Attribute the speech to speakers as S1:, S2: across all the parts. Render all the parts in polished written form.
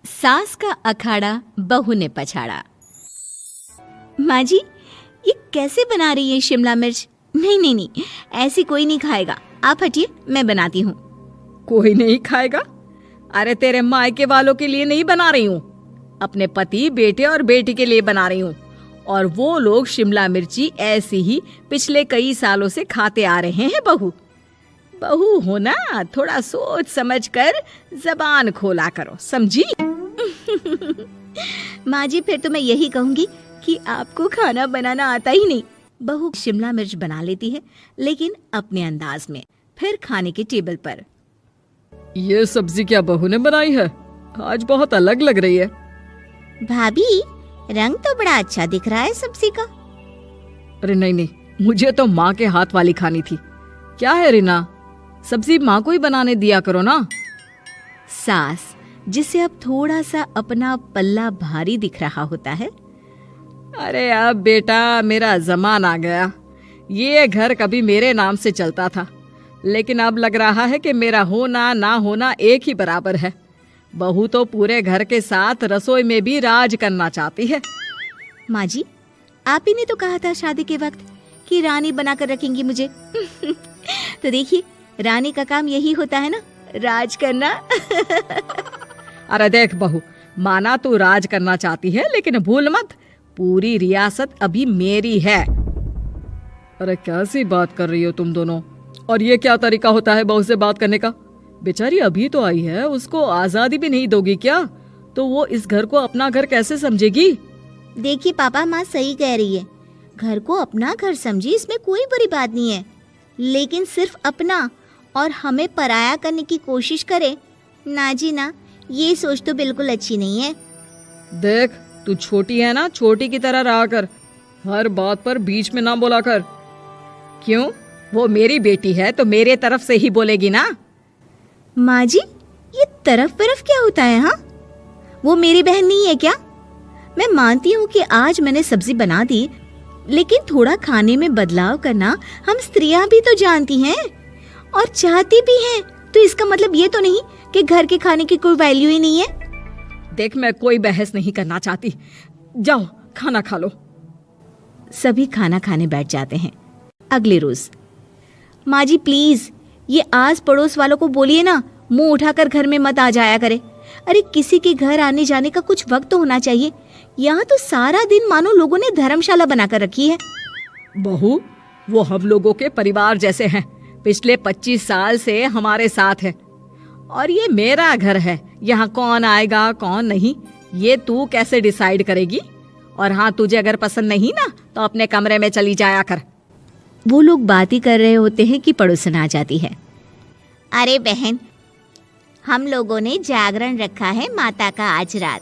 S1: सास का अखाड़ा बहू ने पछाड़ा। माँ जी, ये कैसे बना रही है शिमला मिर्च? नहीं नहीं नहीं, ऐसी कोई नहीं खाएगा। आप हटिए, मैं बनाती हूँ।
S2: कोई नहीं खाएगा? अरे तेरे मायके वालों के लिए नहीं बना रही हूँ, अपने पति, बेटे और बेटी के लिए बना रही हूँ। और वो लोग शिमला मिर्ची ऐसी ही पिछले कई सालों से खाते आ रहे हैं। बहू बहू हो ना, थोड़ा सोच समझ कर जबान खोला करो, समझी?
S1: माँ जी, फिर तो मैं यही कहूंगी कि आपको खाना बनाना आता ही नहीं। बहू शिमला मिर्च बना लेती है, लेकिन अपने अंदाज में। फिर खाने के टेबल पर,
S2: ये सब्जी क्या बहू ने बनाई है? आज बहुत अलग लग रही है।
S1: भाभी, रंग तो बड़ा अच्छा दिख रहा है सब्जी का।
S2: अरे नहीं नहीं, मुझे तो माँ के हाथ वाली खानी थी। क्या है रीना, सब्जी माँ को ही बनाने दिया करो ना।
S1: सास, जिसे अब थोड़ा सा अपना पल्ला भारी दिख रहा होता है।
S2: अरे अब बेटा मेरा जमाना आ गया। ये घर कभी मेरे नाम से चलता था, लेकिन अब लग रहा है कि मेरा होना ना होना एक ही बराबर है। बहू तो पूरे घर के साथ रसोई में भी राज करना चाहती है।
S1: माँ जी, आप ही ने तो कहा था शादी के वक्त कि रानी बनाकर रखेंगी मुझे। तो देखिए, रानी का काम यही होता है ना, राज करना।
S2: अरे देख बहू, माना तू राज करना चाहती है, लेकिन भूल मत, पूरी रियासत अभी मेरी है। अरे कैसी बात कर रही हो तुम दोनों? और ये क्या तरीका होता है बहू से बात करने का? बेचारी अभी तो आई है, उसको आजादी भी नहीं दोगी क्या? तो वो इस घर को अपना घर कैसे समझेगी?
S1: देखिए पापा, माँ सही कह रही है। घर को अपना घर समझी, इसमें कोई बुरी बात नहीं है। लेकिन सिर्फ अपना और हमें पराया करने की कोशिश करे ना जी ना, ये सोच तो बिल्कुल अच्छी नहीं है।
S2: देख, तू छोटी है ना, छोटी की तरह रहा कर। हर बात पर बीच में ना बोला कर। क्यों? वो मेरी बेटी है तो मेरे तरफ से ही बोलेगी ना।
S1: माँ जी, ये तरफ तरफ क्या होता है? हाँ, वो मेरी बहन नहीं है क्या? मैं मानती हूँ कि आज मैंने सब्जी बना दी, लेकिन थोड़ा खाने में बदलाव करना हम स्त्रियां भी तो जानती हैं और चाहती भी हैं। तो इसका मतलब ये तो नहीं कि घर के खाने की कोई वैल्यू ही नहीं है।
S2: देख, मैं कोई बहस नहीं करना चाहती, जाओ खाना खा लो।
S1: सभी खाना खाने बैठ जाते हैं। अगले रोज, माँ जी प्लीज, ये आस पड़ोस वालों को बोलिए ना, मुंह उठाकर घर में मत आ जाया करे। अरे किसी के घर आने जाने का कुछ वक्त तो होना चाहिए। यहाँ तो सारा दिन मानो लोगों ने धर्मशाला बनाकर रखी है।
S2: बहू, वो हम लोगों के परिवार जैसे हैं, पिछले 25 साल से हमारे साथ है। और ये मेरा घर है, यहाँ कौन आएगा कौन नहीं, ये तू कैसे डिसाइड करेगी? और हाँ, तुझे अगर पसंद नहीं ना, तो अपने कमरे में चली जाया कर।
S1: वो लोग बात ही कर रहे होते हैं कि पड़ोसन आ जाती है। अरे बहन, हम लोगों ने जागरण रखा है माता का आज रात,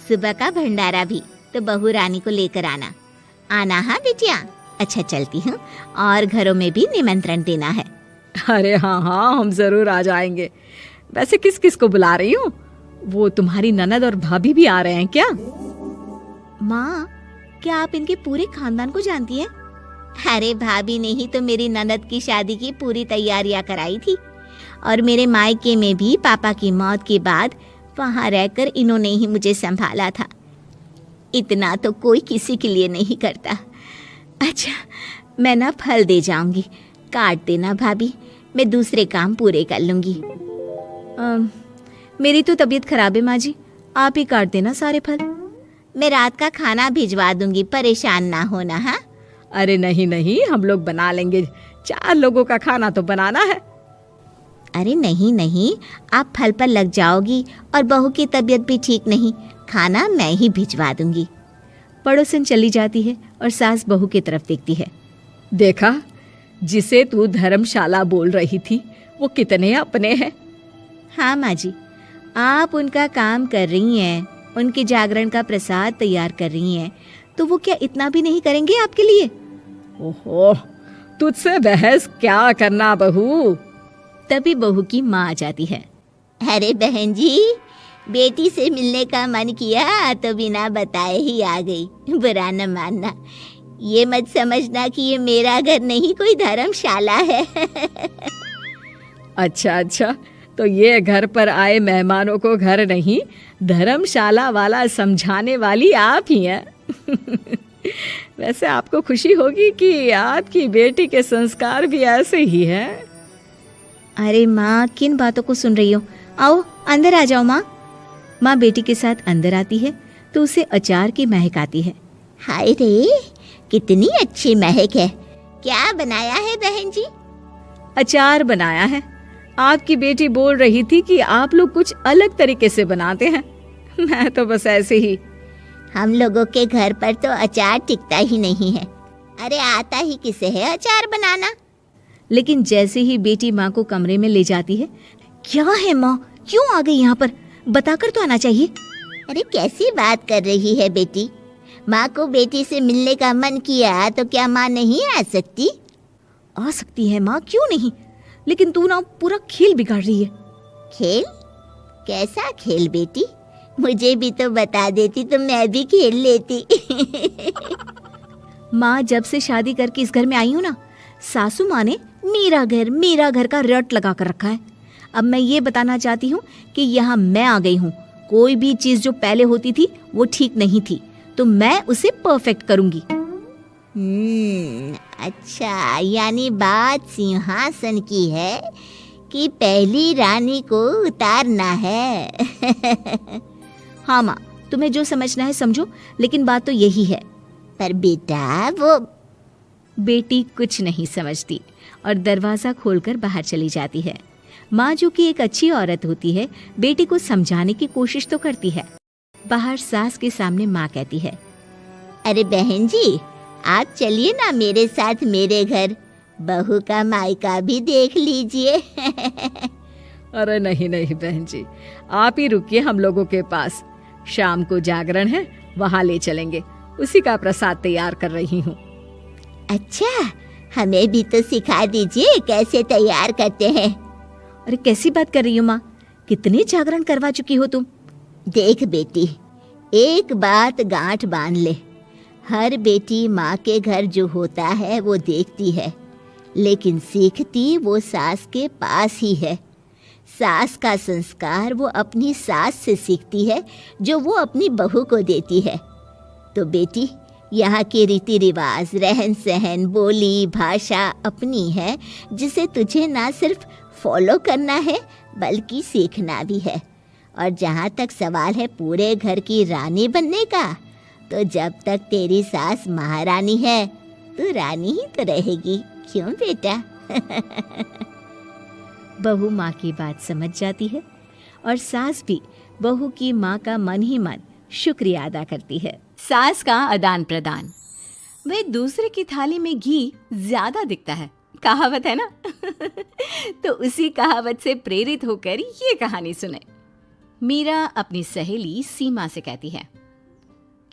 S1: सुबह का भंडारा भी, तो बहू रानी को लेकर आना। आना हाँ बिटिया? अच्छा चलती हूँ, और घरों में भी निमंत्रण देना है।
S2: अरे हाँ हाँ, हम जरूर आ जाएंगे। वैसे किस किस को बुला रही हूँ? वो तुम्हारी ननद और भाभी भी आ रहे हैं क्या?
S1: माँ, क्या आप इनके पूरे खानदान को जानती हैं? अरे भाभी ने ही तो मेरी ननद की शादी की पूरी तैयारियां कराई थी, और मेरे मायके में भी पापा की मौत के बाद वहाँ रहकर इन्होंने ही मुझे संभाला था। इतना तो कोई किसी के लिए नहीं करता। अच्छा, मैं ना फल दे जाऊंगी, काट देना भाभी, मैं दूसरे काम पूरे कर लूंगी। मेरी तो तबीयत खराब है माँ जी, आप ही काट देना सारे फल। मैं रात का खाना भिजवा दूंगी, परेशान ना होना। हाँ?
S2: अरे नहीं नहीं, हम लोग बना लेंगे, 4 लोगों का खाना तो बनाना है।
S1: अरे नहीं नहीं, आप फल पर लग जाओगी, और बहू की तबीयत भी ठीक नहीं, खाना मैं ही भिजवा दूंगी। पड़ोसन चली जाती है और सास बहू की तरफ देखती है।
S2: देखा, जिसे तू धर्मशाला बोल रही थी, वो कितने अपने हैं।
S1: हाँ माँ जी, आप उनका काम कर रही हैं, उनके जागरण का प्रसाद तैयार कर रही हैं, तो वो क्या इतना भी नहीं करेंगे आपके लिए?
S2: ओहो, तुझसे बहस क्या करना बहू।
S1: तभी बहू की माँ आ जाती है। अरे बहन जी, बेटी से मिलने का मन किया तो बिना बताए ही आ गई, बुरा न मानना। ये मत समझना कि ये मेरा घर नहीं, कोई धर्मशाला है।
S2: अच्छा अच्छा, तो ये घर पर आए मेहमानों को घर नहीं धर्मशाला वाला समझाने वाली आप ही हैं। वैसे आपको खुशी होगी कि आपकी बेटी के संस्कार भी ऐसे ही हैं।
S1: अरे माँ, किन बातों को सुन रही हो? आओ अंदर आ जाओ माँ। माँ बेटी के साथ अंदर आती है तो उसे अचार की महक आती है। हाय रे, कितनी अच्छी महक है। क्या बनाया है बहन जी?
S2: अचार बनाया है। आपकी बेटी बोल रही थी कि आप लोग कुछ अलग तरीके से बनाते हैं। मैं तो बस ऐसे ही।
S1: हम लोगों के घर पर तो अचार टिकता ही नहीं है। अरे आता ही किसे है अचार बनाना? लेकिन जैसे ही बेटी माँ को कमरे में ले जाती है, क्या है माँ, क्यों आ गई यहाँ पर? बताकर तो आना चाहिए। अरे कैसी बात कर रही है बेटी? माँ को बेटी से मिलने का मन किया तो क्या माँ नहीं आ सकती? आ सकती है माँ, क्यों नहीं, लेकिन तू ना पूरा खेल बिगाड़ रही है। खेल? कैसा खेल बेटी? मुझे भी तो बता देती तो मैं भी खेल लेती। माँ, जब से शादी करके इस घर में आई हूँ ना, सासू माँ ने मेरा घर का रट लगा कर रखा है। अब मैं ये बताना चाहती हूँ कि यहाँ मैं आ गई हूँ। कोई भी चीज़ जो पहले होती थी वो ठीक नहीं थी, तो मैं उसे परफेक्ट करूँगी। अच्छा, यानी बात सिंहासन की है कि पहली रानी को उतारना है। हाँ माँ, तुम्हें जो समझना है समझो, लेकिन बात तो यही है। पर बेटा, वो बेटी कुछ नहीं समझती और दरवाज़ा खोलकर बाहर चली जाती है। माँ, जो कि एक अच्छी औरत होती है, बेटी को समझाने की कोशिश तो करती है। बाहर सास के सामने माँ कहती है, अरे बहन जी, आप चलिए ना मेरे साथ मेरे घर, बहू का मायका भी देख लीजिए।
S2: अरे नहीं नहीं बहन जी, आप ही रुकिए हम लोगों के पास। शाम को जागरण है, वहाँ ले चलेंगे। उसी का प्रसाद तैयार कर रही हूँ।
S1: अच्छा, हमें भी तो सिखा दीजिए कैसे तैयार करते हैं। अरे कैसी बात कर रही हो माँ, कितने जागरण करवा चुकी हो तुम? देख बेटी, एक बात गांठ बांध ले, हर बेटी माँ के घर जो होता है वो देखती है, लेकिन सीखती वो सास के पास ही है। सास का संस्कार वो अपनी सास से सीखती है, जो वो अपनी बहू को देती है। तो बेटी, यहाँ के रीति रिवाज, रहन सहन, बोली भाषा अपनी है, जिसे तुझे ना सिर्फ फॉलो करना है बल्कि सीखना भी है। और जहाँ तक सवाल है पूरे घर की रानी बनने का, तो जब तक तेरी सास महारानी है, तू रानी ही तो रहेगी। क्यों बेटा? बहू माँ की बात समझ जाती है और सास भी बहू की माँ का मन ही मन शुक्रिया अदा करती है। सास का आदान प्रदान। वे दूसरे की थाली में घी ज्यादा दिखता है, कहावत है ना। तो उसी कहावत से प्रेरित होकर ये कहानी सुने। मीरा अपनी सहेली सीमा से कहती है,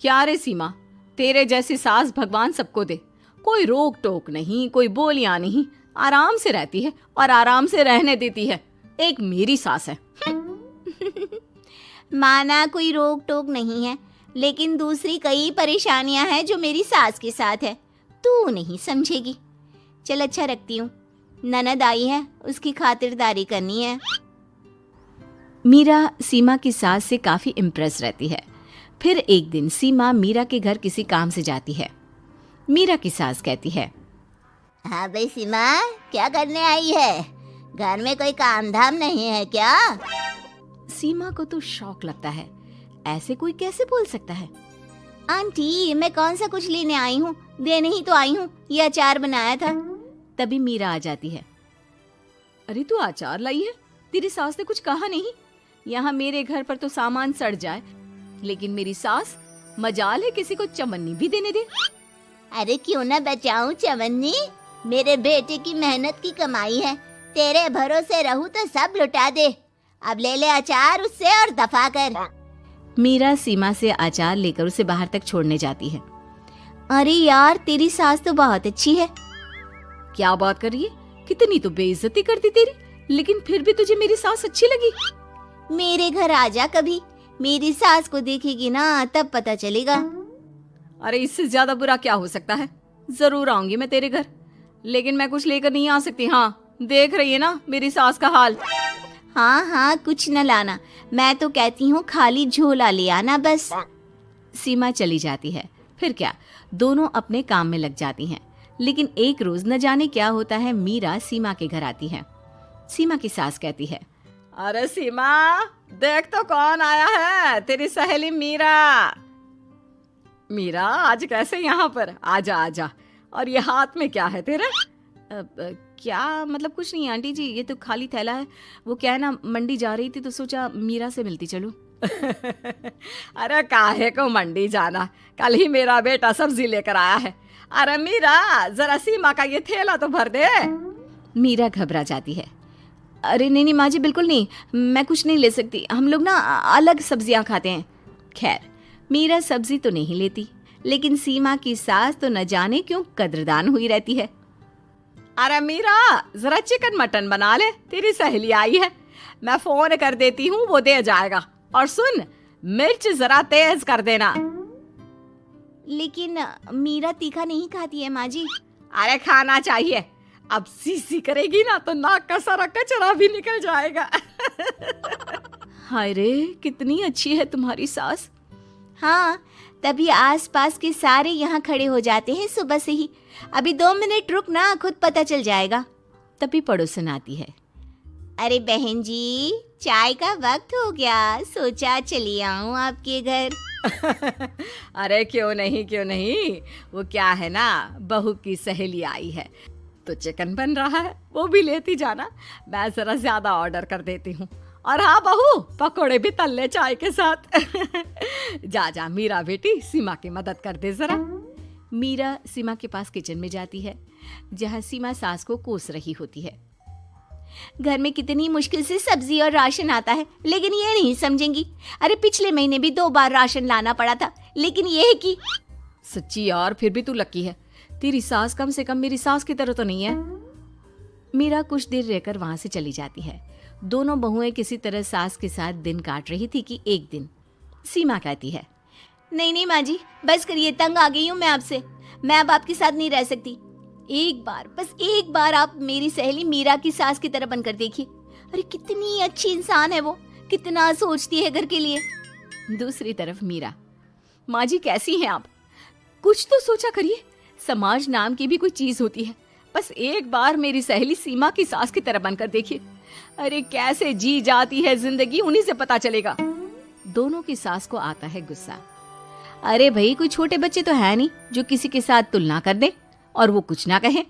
S1: क्या रे सीमा, तेरे जैसी सास भगवान सबको दे। कोई रोक टोक नहीं, कोई बोलियां नहीं, आराम से रहती है और आराम से रहने देती है। एक मेरी सास है। माना कोई रोक टोक नहीं है, लेकिन दूसरी कई परेशानियां हैं जो मेरी सास के साथ है, तू नहीं समझेगी। चल अच्छा रखती हूँ, ननद आई है, उसकी खातिरदारी करनी है। मीरा सीमा की सास से काफी इम्प्रेस रहती है। फिर एक दिन सीमा मीरा के घर किसी काम से जाती है। मीरा की सास कहती है, हाँ भाई सीमा, क्या करने आई है? घर में कोई काम धाम नहीं है क्या? सीमा को तो शौक लगता है, ऐसे कोई कैसे बोल सकता है। आंटी, मैं कौन सा कुछ लेने आई हूँ, देने ही तो आई हूँ, ये अचार बनाया था। तभी मीरा आ जाती है।
S2: अरे तू अचार लाई है? तेरी सास ने कुछ कहा नहीं? यहाँ मेरे घर पर तो सामान सड़ जाए, लेकिन मेरी सास मजाल है किसी को चवन्नी भी देने दे।
S1: अरे क्यों ना बचाऊं चवन्नी, मेरे बेटे की मेहनत की कमाई है। तेरे भरोसे रहूं तो सब लुटा दे। अब ले ले अचार उससे और दफा कर। मीरा सीमा से अचार लेकर उसे बाहर तक छोड़ने जाती है। अरे यार, तेरी सास तो बहुत अच्छी है।
S2: क्या बात कर रही है? कितनी तो बेइज्जती करती तेरी, लेकिन फिर भी तुझे मेरी सास अच्छी लगी।
S1: मेरे घर आजा कभी, मेरी सास को देखेगी ना तब पता चलेगा।
S2: अरे इससे ज्यादा बुरा क्या हो सकता है। जरूर आऊंगी मैं तेरे घर, लेकिन मैं कुछ लेकर नहीं आ सकती। हाँ, देख रही है ना मेरी सास का हाल।
S1: हाँ हाँ, कुछ न लाना, मैं तो कहती हूँ खाली झोला ले आना बस।
S3: सीमा चली जाती है। फिर क्या, दोनों अपने काम में लग जाती हैं। लेकिन एक रोज न जाने क्या होता है, मीरा सीमा के घर आती है। सीमा की सास कहती है,
S2: अरे सीमा, देख तो कौन आया है, तेरी सहेली मीरा। मीरा, आज कैसे यहाँ पर? आजा आजा। और ये हाथ में क्या है तेरे?
S3: क्या मतलब? कुछ नहीं आंटी जी, ये तो खाली थैला है। वो क्या है ना, मंडी जा रही थी तो सोचा मीरा से मिलती चलूं।
S2: अरे काहे को मंडी जाना, कल ही मेरा बेटा सब्जी लेकर आया है। अरे मीरा, जरा सीमा का ये थैला तो भर दे।
S3: मीरा घबरा जाती है। अरे नहीं नहीं माँ जी, बिल्कुल नहीं, मैं कुछ नहीं ले सकती, हम लोग ना अलग सब्जियां खाते हैं। खैर, मीरा सब्जी तो नहीं लेती, लेकिन सीमा की सास तो न जाने क्यों कद्रदान हुई रहती है।
S2: अरे मीरा, जरा चिकन मटन बना ले, तेरी सहेली आई है। मैं फोन कर देती हूँ, वो दे जाएगा। और सुन, मिर्च जरा तेज कर देना।
S1: लेकिन मीरा तीखा नहीं खाती है माँ जी।
S2: अरे खाना चाहिए, अब सी करेगी ना तो नाक का सारा कचरा भी निकल जाएगा।
S3: हाय रे, कितनी अच्छी है तुम्हारी सास।
S1: हाँ, तभी आसपास के सारे यहाँ खड़े हो जाते हैं सुबह से ही। अभी 2 मिनट रुक ना, खुद पता चल जाएगा।
S3: तभी पड़ोसन आती है।
S1: अरे बहन जी, चाय का वक्त हो गया, सोचा चली आऊं आपके घर।
S2: अरे क्यों नहीं, वो क्या है ना, बहू की सहेली आई है तो चिकन बन रहा है, वो भी लेती जाना। मैं जरा ज्यादा ऑर्डर कर देती हूँ। और हाँ बहू, पकोड़े भी तल ले चाय के साथ। जा जा मीरा बेटी, सीमा की मदद कर दे जरा।
S3: मीरा सीमा के पास किचन में जाती है, जहाँ सीमा सास को कोस रही होती है।
S1: घर में कितनी मुश्किल से सब्जी और राशन आता है, लेकिन ये नहीं समझेंगी। अरे पिछले महीने भी 2 बार राशन लाना पड़ा था, लेकिन ये है कि
S3: सच्ची यार, फिर भी तू लकी है, तेरी सास कम से कम मेरी सास की तरह तो नहीं है। मीरा कुछ देर रहकर वहां से चली जाती है। दोनों बहुएं किसी तरह सास के साथ दिन काट रही थी कि एक दिन सीमा कहती है,
S1: नहीं नहीं माँ जी, बस करिए, तंग आ गई हूँ मैं आपसे। मैं अब आपके साथ नहीं रह सकती। एक बार, बस एक बार आप मेरी सहेली मीरा की सास की तरह बनकर देखिए। अरे कितनी अच्छी इंसान है वो, कितना सोचती है घर के लिए।
S3: दूसरी तरफ मीरा, माँ जी कैसी हैं आप? कुछ तो सोचा करिए, समाज नाम की भी कोई चीज होती है। बस एक बार मेरी सहेली सीमा की सास की तरह बनकर देखिए। अरे कैसे जी जाती है जिंदगी, उन्हीं से पता चलेगा। दोनों की सास को आता है गुस्सा। अरे भाई, कोई छोटे बच्चे तो है नहीं जो किसी के साथ तुलना कर दे और वो कुछ ना कहे।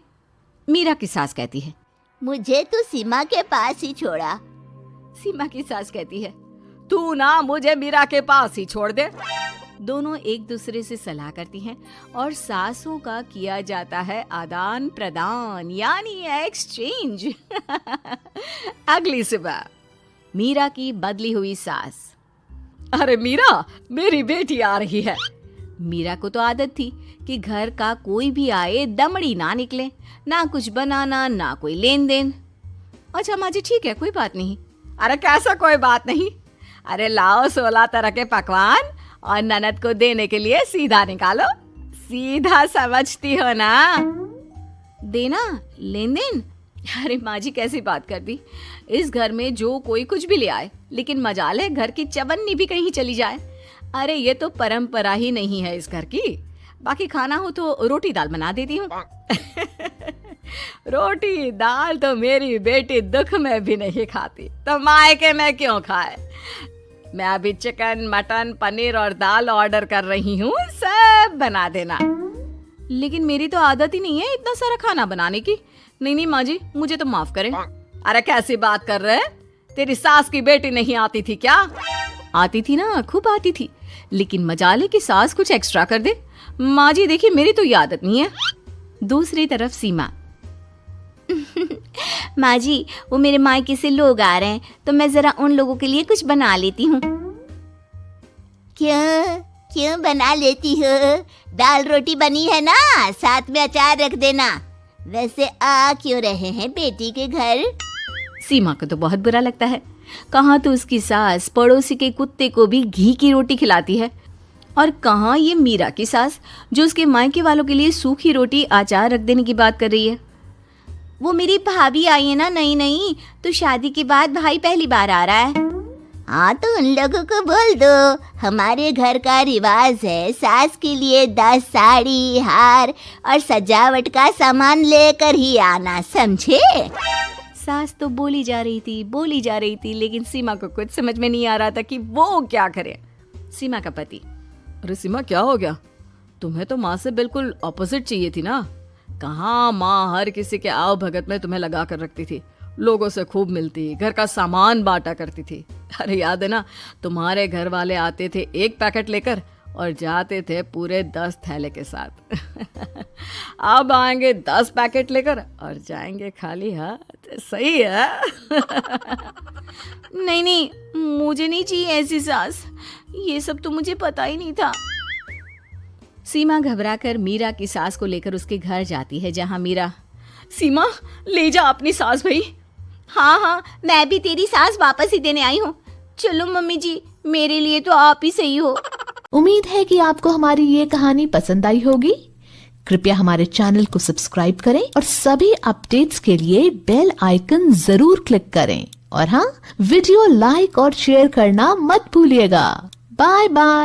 S3: मीरा की सास कहती है,
S1: मुझे तो सीमा के पास ही छोड़ा।
S3: सीमा की सास कहती है, तू ना मुझे मीरा के पास ही छोड़ दे। दोनों एक दूसरे से सलाह करती हैं और सासों का किया जाता है आदान प्रदान, यानी एक्सचेंज। अगली सुबह मीरा की बदली हुई सास,
S2: अरे मीरा, मेरी बेटी आ रही है।
S3: मीरा को तो आदत थी कि घर का कोई भी आए दमड़ी ना निकले, ना कुछ बनाना ना कोई लेन देन। अच्छा माँ जी, ठीक है, कोई बात नहीं।
S2: अरे कैसा कोई बात नहीं? अरे लाओ 16 तरह के पकवान और ननद को देने के लिए सीधा निकालो। सीधा समझती हो ना?
S3: देना, लेन देन? अरे माँ जी, कैसी बात कर दी। इस घर में जो कोई कुछ भी ले आए, लेकिन मजाल है घर की चवन्नी भी कहीं चली जाए। अरे ये तो परंपरा ही नहीं है इस घर की। बाकी खाना हो तो रोटी दाल बना देती हूँ।
S2: रोटी दाल तो मेरी बेटी दुख में भी नहीं खाती, तो मायके में क्यों खाए? मैं अभी चिकन, मटन, पनीर और दाल ऑर्डर कर रही हूँ, सब बना देना।
S3: लेकिन मेरी तो आदत ही नहीं है इतना सारा खाना बनाने की। नहीं नहीं माँ जी, मुझे तो माफ करें।
S2: अरे कैसी बात कर रहे? तेरी सास की बेटी नहीं आती थी क्या?
S3: आती थी ना, खूब आती थी, लेकिन मजाले की सास कुछ एक्स्ट्रा कर दे। माँ जी देखिए, मेरी तो ये आदत नहीं है। दूसरी तरफ सीमा,
S1: माँ जी, वो मेरे मायके से लोग आ रहे हैं, तो मैं जरा उन लोगों के लिए कुछ बना लेती हूँ। क्यों क्यों बना लेती हो? दाल रोटी बनी है ना, साथ में अचार रख देना। वैसे आ क्यों रहे हैं बेटी के घर?
S3: सीमा को तो बहुत बुरा लगता है। कहाँ तो उसकी सास पड़ोसी के कुत्ते को भी घी की रोटी खिलाती है, और कहाँ ये मीरा की सास जो उसके मायके वालों के लिए सूखी रोटी अचार रख देने की बात कर रही है।
S1: वो मेरी भाभी आई है ना नई नई, तो शादी के बाद भाई पहली बार आ रहा है। हाँ तो उन लोगों को बोल दो, हमारे घर का रिवाज है सास के लिए 10 साड़ी, हार और सजावट का सामान लेकर ही आना, समझे?
S3: सास तो बोली जा रही थी, लेकिन सीमा को कुछ समझ में नहीं आ रहा था कि वो क्या करे। सीमा का पति:
S2: अरे सीमा, क्या हो गया? तुम्हें तो माँ से बिल्कुल ऑपोजिट चाहिए थी ना। कहाँ माँ हर किसी के आओ भगत में तुम्हें लगा कर रखती थी, लोगों से खूब मिलती, घर का सामान बांटा करती थी। अरे याद है ना, तुम्हारे घर वाले आते थे 1 पैकेट लेकर और जाते थे पूरे 10 थैले के साथ। अब आएंगे 10 पैकेट लेकर और जाएंगे खाली हाथ। सही है।
S3: नहीं, मुझे नहीं चाहिए ऐसी सास, ये सब तो मुझे पता ही नहीं था। सीमा घबराकर मीरा की सास को लेकर उसके घर जाती है, जहां मीरा: सीमा, ले जा अपनी सास भाई।
S1: हाँ, मैं भी तेरी सास वापस ही देने आई हूँ। चलो मम्मी जी, मेरे लिए तो आप ही सही हो।
S4: उम्मीद है कि आपको हमारी ये कहानी पसंद आई होगी। कृपया हमारे चैनल को सब्सक्राइब करें और सभी अपडेट्स के लिए बेल आइकन जरूर क्लिक करें। और हाँ, वीडियो लाइक और शेयर करना मत भूलिएगा। Bye bye.